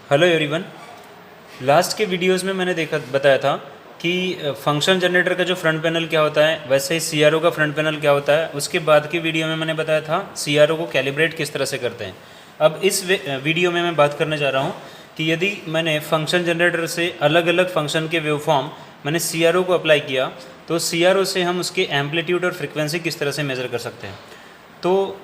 Hello everyone. Last के videos में मैंने बताया था कि फंक्शन जनरेटर का जो फ्रंट पैनल क्या होता है, वैसे ही सीआरओ का फ्रंट पैनल क्या होता है। उसके बाद के वीडियो में मैंने बताया था सीआरओ को कैलिब्रेट किस तरह से करते हैं। अब इस वीडियो में मैं बात करने जा रहा हूँ कि यदि मैंने फंक्शन जनरेटर से अलग अलग फंक्शन के वेवफॉर्म मैंने सीआरओ को अप्लाई किया तो सीआरओ से हम उसके एम्पलीट्यूड और फ्रिक्वेंसी किस तरह से मेज़र कर सकते हैं। तो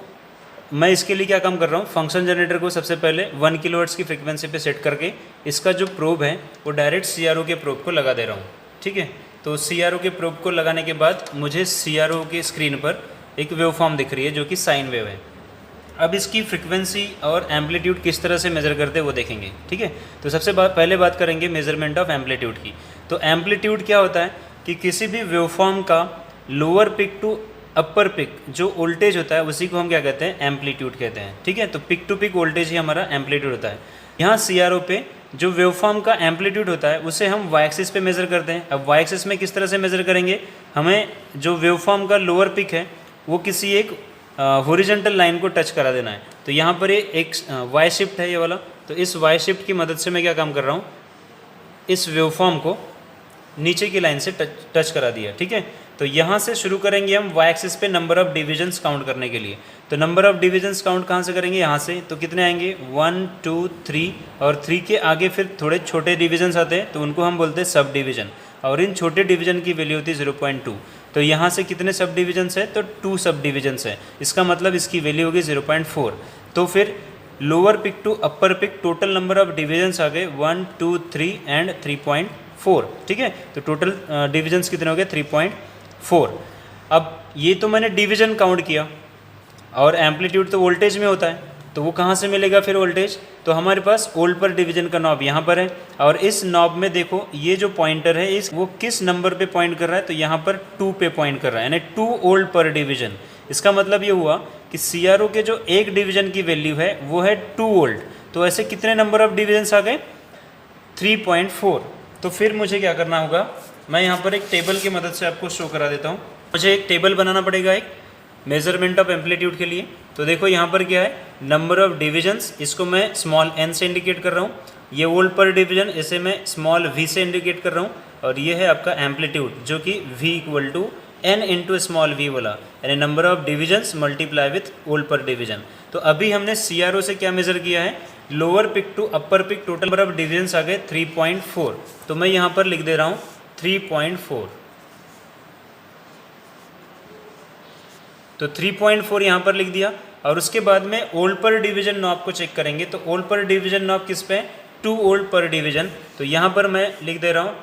मैं इसके लिए क्या काम कर रहा हूँ, फंक्शन जनरेटर को सबसे पहले 1 किलोहर्ट्ज़ की फ्रिक्वेंसी पे सेट करके इसका जो प्रोब है वो डायरेक्ट सीआरओ के प्रोब को लगा दे रहा हूँ। ठीक है, तो सीआरओ के प्रोब को लगाने के बाद मुझे सीआरओ के स्क्रीन पर एक वेवफॉर्म दिख रही है जो कि साइन वेव है। अब इसकी फ्रिक्वेंसी और एम्पलीट्यूड किस तरह से मेज़र करते हैं वो देखेंगे। ठीक है, तो सबसे पहले बात करेंगे मेज़रमेंट ऑफ एम्पलीट्यूड की। तो एम्पलीट्यूड क्या होता है कि किसी भी वेवफॉर्म का lower peak to upper peak जो वोल्टेज होता है उसी को हम क्या कहते हैं, एम्पलीट्यूड कहते हैं। ठीक है, तो पिक टू पिक वोल्टेज ही हमारा एम्पलीट्यूड होता है। यहाँ सीआरओ पे जो वेवफॉर्म का एम्पलीट्यूड होता है उसे हम वाई एक्सिस पे मेज़र करते हैं। अब वाई एक्सिस में किस तरह से मेज़र करेंगे, हमें जो वेवफॉर्म का लोअर पिक है वो किसी एक हॉरिजॉन्टल लाइन को टच करा देना है। तो यहाँ पर ये एक वाई शिफ्ट है ये वाला, तो इस वाई शिफ्ट की मदद से मैं क्या काम कर रहा हूँ, इस वेवफॉर्म को नीचे की लाइन से टच करा दिया। ठीक है, तो यहाँ से शुरू करेंगे हम वाई एक्सिस पे नंबर ऑफ डिविजन्स काउंट करने के लिए। तो नंबर ऑफ डिविजन्स काउंट कहाँ से करेंगे, यहाँ से। तो कितने आएंगे, 1 2 3, और 3 के आगे फिर थोड़े छोटे डिविजन्स आते हैं तो उनको हम बोलते हैं सब डिवीजन, और इन छोटे डिवीजन की वैल्यू होती है 0.2। तो यहाँ से कितने सब डिविजन्स है, तो 2 सब डिविजन्स है। इसका मतलब इसकी वैल्यू होगी 0.4। तो फिर lower peak to upper peak total number of divisions आ गए 1 2 3 एंड 3.4। ठीक है, तो टोटल डिविजन्स कितने हो गए, 3.4। अब ये तो मैंने डिवीजन काउंट किया, और एम्पलीट्यूड तो वोल्टेज में होता है, तो वो कहाँ से मिलेगा फिर वोल्टेज। तो हमारे पास ओल्ड पर डिवीजन का नॉब यहाँ पर है, और इस नॉब में देखो ये जो पॉइंटर है वो किस नंबर पे पॉइंट कर रहा है, तो यहाँ पर 2 पे पॉइंट कर रहा है, यानी 2 ओल्ड पर डिवीजन। इसका मतलब ये हुआ कि सीआरओ के जो एक डिवीजन की वैल्यू है वो है 2 ओल्ड। तो ऐसे कितने नंबर ऑफ डिविजन्स आ गए, 3.4। तो फिर मुझे क्या करना होगा, मैं यहाँ पर एक टेबल की मदद से आपको शो करा देता हूँ। मुझे एक टेबल बनाना पड़ेगा एक मेज़रमेंट ऑफ एम्पलीट्यूड के लिए। तो देखो यहाँ पर क्या है, नंबर ऑफ डिविजन्स, इसको मैं स्मॉल n से इंडिकेट कर रहा हूँ। ये वोल्ट पर डिवीजन, इसे मैं स्मॉल v से इंडिकेट कर रहा हूँ। और ये है आपका एम्पलीट्यूड जो कि v = n into small v वाला, यानी number of divisions multiply with volt per division. तो अभी हमने सीआरओ से क्या मेज़र किया है, lower peak to upper peak total number of divisions आ गए 3.4। तो मैं यहाँ पर लिख दे रहा हूँ 3.4। तो 3.4 यहाँ पर लिख दिया, और उसके बाद में ओल्ड पर डिवीजन नॉब को चेक करेंगे। तो ओल्ड पर डिवीजन नॉब किस पे, 2 ओल्ड पर डिवीजन। तो यहाँ पर मैं लिख दे रहा हूँ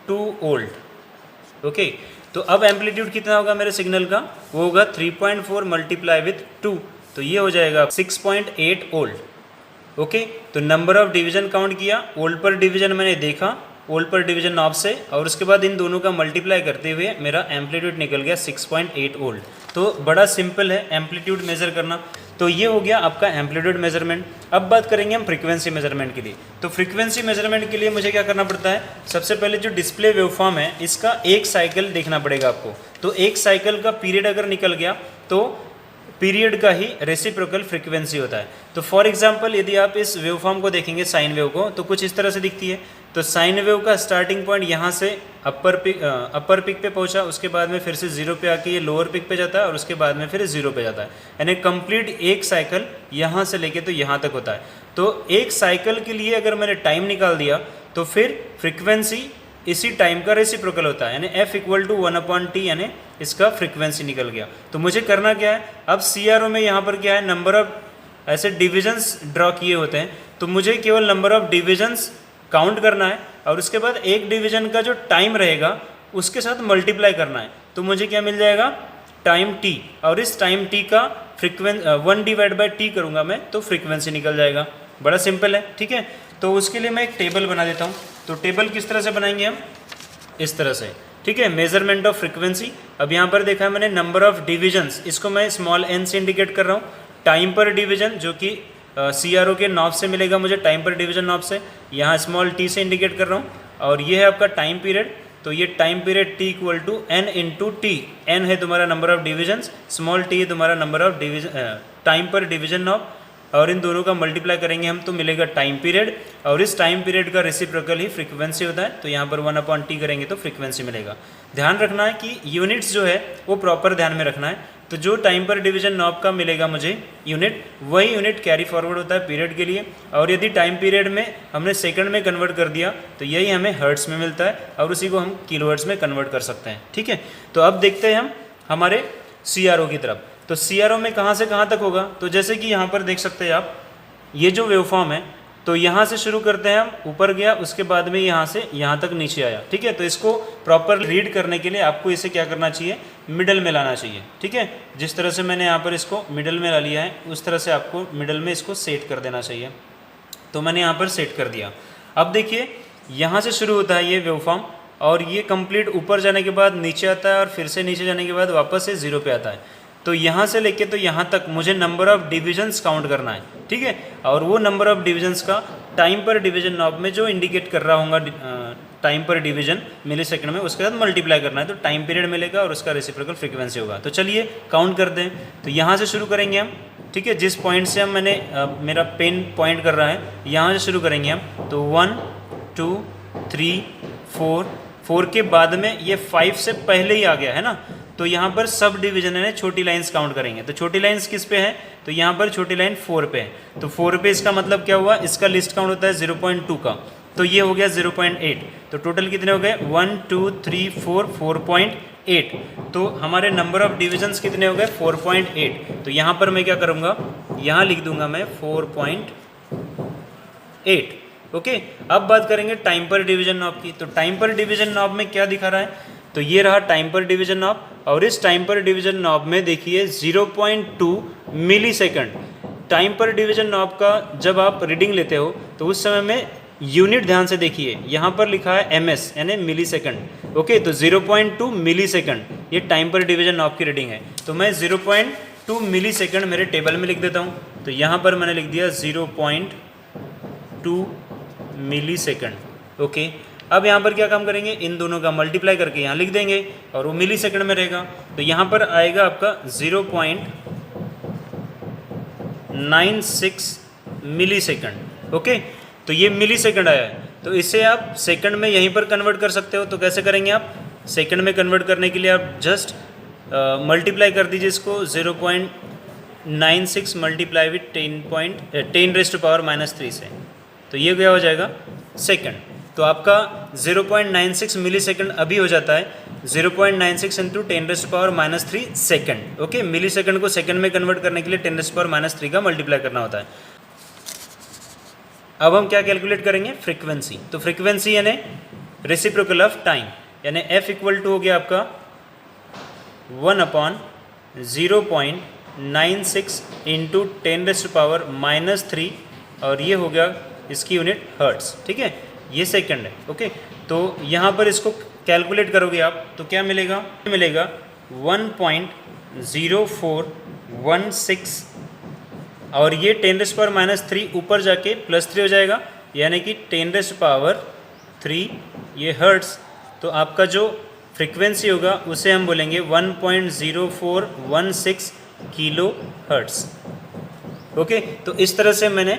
2 ओल्ड। ओके, तो अब एम्पलीट्यूड कितना होगा मेरे सिग्नल का, वो होगा 3.4 मल्टीप्लाई विथ 2, तो ये हो जाएगा 6.8 ओल्ड। ओके, तो नंबर ऑफ डिवीजन काउंट किया, ओल्ड पर डिवीजन मैंने देखा ओल्ड पर डिवीजन नॉब से, और उसके बाद इन दोनों का मल्टीप्लाई करते हुए मेरा एम्पलीट्यूड निकल गया 6.8 ओल्ड। तो बड़ा सिंपल है एम्पलीट्यूड मेज़र करना। तो ये हो गया आपका एम्पलीट्यूड मेजरमेंट। अब बात करेंगे हम फ्रीक्वेंसी मेजरमेंट के लिए। तो फ्रीक्वेंसी मेजरमेंट के लिए मुझे क्या करना पड़ता है, सबसे पहले जो डिस्प्ले वेवफॉर्म है इसका एक साइकिल देखना पड़ेगा आपको। तो एक साइकिल का पीरियड अगर निकल गया तो पीरियड का ही रेसिप्रोकल फ्रीक्वेंसी होता है। तो फॉर एग्जांपल यदि आप इस वेवफॉर्म को देखेंगे साइन वेव को, तो कुछ इस तरह से दिखती है। तो साइन वेव का स्टार्टिंग पॉइंट यहाँ से अपर पिक पे पहुँचा, उसके बाद में फिर से 0 पे आके ये लोअर पिक पे जाता है, और उसके बाद में फिर 0 पे जाता है। यानी कंप्लीट एक साइकिल यहाँ से लेके तो यहाँ तक होता है। तो एक साइकिल के लिए अगर मैंने टाइम निकाल दिया तो फिर फ्रीक्वेंसी इसी टाइम का रेसिप्रोकल होता है, यानी f = 1/t, यानी इसका फ्रीक्वेंसी निकल गया। तो मुझे करना क्या है, अब सीआरओ में यहाँ पर क्या है, नंबर ऑफ ऐसे डिविजन्स ड्रॉ किए होते हैं। तो मुझे केवल नंबर ऑफ डिविजन्स काउंट करना है, और उसके बाद एक डिवीजन का जो टाइम रहेगा उसके साथ मल्टीप्लाई करना है। तो मुझे क्या मिल जाएगा, टाइम t, और इस टाइम t का 1/t करूँगा मैं तो फ्रीक्वेंसी निकल जाएगा। बड़ा सिंपल है। ठीक है, तो उसके लिए मैं एक टेबल बना देता हूँ। तो टेबल किस तरह से बनाएंगे हम, इस तरह से। ठीक है, मेजरमेंट ऑफ फ्रीक्वेंसी। अब यहाँ पर देखा है मैंने नंबर ऑफ डिविजन्स, इसको मैं स्मॉल n से इंडिकेट कर रहा हूँ। टाइम पर डिवीजन जो कि सीआरओ के नॉब से मिलेगा मुझे, टाइम पर डिवीजन नॉब से, यहाँ स्मॉल t से इंडिकेट कर रहा हूँ। और ये है आपका टाइम पीरियड। तो ये time period t = n × t, n है तुम्हारा number of divisions, small t है तुम्हारा नंबर ऑफ डिवीजन टाइम पर डिवीजन नॉब, और इन दोनों का मल्टीप्लाई करेंगे हम तो मिलेगा टाइम पीरियड, और इस टाइम पीरियड का रेसिप्रोकल ही फ्रीक्वेंसी होता है, तो यहाँ पर 1/t करेंगे तो फ्रीक्वेंसी मिलेगा। ध्यान रखना है कि यूनिट्स जो है वो प्रॉपर ध्यान में रखना है। तो जो टाइम पर डिवीजन नॉब का मिलेगा मुझे यूनिट, वही यूनिट कैरी फॉरवर्ड होता है पीरियड के लिए, और यदि टाइम पीरियड में हमने सेकंड में कन्वर्ट कर दिया तो यही हमें हर्ट्स में मिलता है, और उसी को हम किलोहर्ट्ज में कन्वर्ट कर सकते हैं। ठीक है, तो अब देखते हैं हम हमारे CRO की तरफ। तो CRO में कहाँ से कहाँ तक होगा, तो जैसे कि यहाँ पर देख सकते हैं आप, ये जो वेवफॉर्म है तो यहाँ से शुरू करते हैं हम, ऊपर गया, उसके बाद में यहाँ से यहाँ तक नीचे आया। ठीक है, तो इसको प्रॉपर रीड करने के लिए आपको इसे क्या करना चाहिए, मिडल में लाना चाहिए। ठीक है, जिस तरह से मैंने यहाँ पर इसको मिडल में ला लिया है उस तरह से आपको मिडल में इसको सेट कर देना चाहिए। तो मैंने यहाँ पर सेट कर दिया। अब देखिए यहाँ से शुरू होता है ये वेवफॉर्म, और ये कंप्लीट ऊपर जाने के बाद नीचे आता है, और फिर से नीचे जाने के बाद वापस से 0 पे आता है। तो यहाँ से लेके तो यहाँ तक मुझे नंबर ऑफ डिविजन्स काउंट करना है। ठीक है, और वो नंबर ऑफ डिविजन्स का टाइम पर डिवीजन नॉब में जो इंडिकेट कर रहा होगा टाइम पर डिवीजन मिली सेकंड में, उसके साथ मल्टीप्लाई करना है, तो टाइम पीरियड मिलेगा और उसका रेसिप्रोकल फ्रीक्वेंसी होगा। तो चलिए काउंट करते हैं। तो यहाँ से शुरू करेंगे हम। ठीक है, जिस पॉइंट से हम मेरा पेन पॉइंट कर रहा है, यहाँ से शुरू करेंगे हम। तो 1 2 3 4 के बाद में ये 5 से पहले ही आ गया है ना, तो यहाँ पर सब डिवीजन है, छोटी लाइंस काउंट करेंगे। तो छोटी लाइंस किस पे है, तो यहाँ पर छोटी लाइन 4 पे है। तो 4 पे इसका मतलब क्या हुआ, इसका लिस्ट काउंट होता है 0.2 का, तो ये हो गया 0.8। तो टोटल कितने हो गए, 1 2 3 4 4.8। तो हमारे नंबर ऑफ डिविजन्स कितने हो गए, 4.8। तो यहाँ पर मैं क्या करूँगा, यहाँ लिख दूंगा मैं 4.8। ओके, अब बात करेंगे टाइम पर डिवीजन नॉब की। तो टाइम पर डिवीजन नॉब में क्या दिखा रहा है, तो ये रहा टाइम पर डिवीजन नॉब, और इस टाइम पर डिवीजन नॉब में देखिए 0.2 मिली सेकंड। टाइम पर डिवीजन नॉब का जब आप रीडिंग लेते हो तो उस समय में यूनिट ध्यान से देखिए, यहाँ पर लिखा है MS यानी मिली सेकंड। ओके, तो 0.2 मिली सेकंड ये टाइम पर डिवीजन नॉब की रीडिंग है। तो मैं 0.2 मिली सेकंड मेरे टेबल में लिख देता हूँ। तो यहाँ पर मैंने लिख दिया 0.2 मिली सेकंड। ओके, अब यहाँ पर क्या काम करेंगे, इन दोनों का मल्टीप्लाई करके यहाँ लिख देंगे और वो मिली सेकंड में रहेगा। तो यहाँ पर आएगा आपका 0.96 मिली सेकंड। ओके, तो ये मिली सेकंड आया है। तो इसे आप सेकंड में यहीं पर कन्वर्ट कर सकते हो। तो कैसे करेंगे आप, सेकंड में कन्वर्ट करने के लिए आप जस्ट मल्टीप्लाई कर दीजिए इसको 0.96 मल्टीप्लाई विथ 10⁻³ से, तो ये क्या हो जाएगा सेकंड। तो आपका 0.96 मिली सेकंड अभी हो जाता है 0.96 इंटू 10⁻³ सेकंड। ओके, मिली सेकंड को सेकंड में कन्वर्ट करने के लिए 10⁻³ का मल्टीप्लाई करना होता है। अब हम क्या कैलकुलेट करेंगे, फ्रीक्वेंसी। तो फ्रीक्वेंसी यानी रेसिप्रोकल ऑफ टाइम, यानी F इक्वल टू हो गया आपका 1/0.96 इंटू 10⁻³ और ये हो गया इसकी यूनिट हर्ट्स। ठीक है, ये सेकंड है। ओके, तो यहाँ पर इसको कैलकुलेट करोगे आप तो क्या मिलेगा, 1.0416 और ये 10⁻³ ऊपर जाके +3 हो जाएगा, यानी कि 10⁻³ ये हर्ट्स। तो आपका जो फ्रीक्वेंसी होगा उसे हम बोलेंगे 1.0416 किलो हर्ट्स। ओके, तो इस तरह से मैंने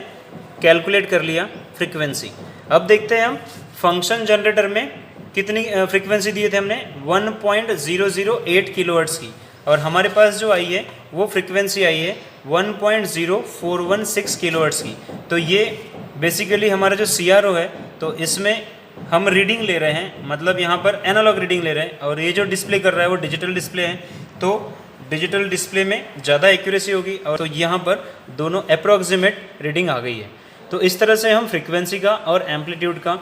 कैलकुलेट कर लिया फ्रीक्वेंसी। अब देखते हैं हम फंक्शन जनरेटर में कितनी फ्रीक्वेंसी दिए थे हमने, 1.008 किलोहर्ट्ज़ की, और हमारे पास जो आई है वो फ्रीक्वेंसी आई है 1.0416 किलोहर्ट्ज़ की। तो ये बेसिकली हमारा जो CRO है, तो इसमें हम रीडिंग ले रहे हैं, मतलब यहाँ पर एनालॉग रीडिंग ले रहे हैं, और ये जो डिस्प्ले कर रहा है वो डिजिटल डिस्प्ले है। तो डिजिटल डिस्प्ले में ज़्यादा एक्यूरेसी होगी, और तो यहाँ पर दोनों अप्रॉक्सीमेट रीडिंग आ गई है। तो इस तरह से हम फ्रीक्वेंसी का और एम्पलीट्यूड का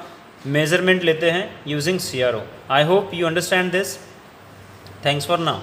मेजरमेंट लेते हैं using CRO। I hope you understand this. Thanks for now.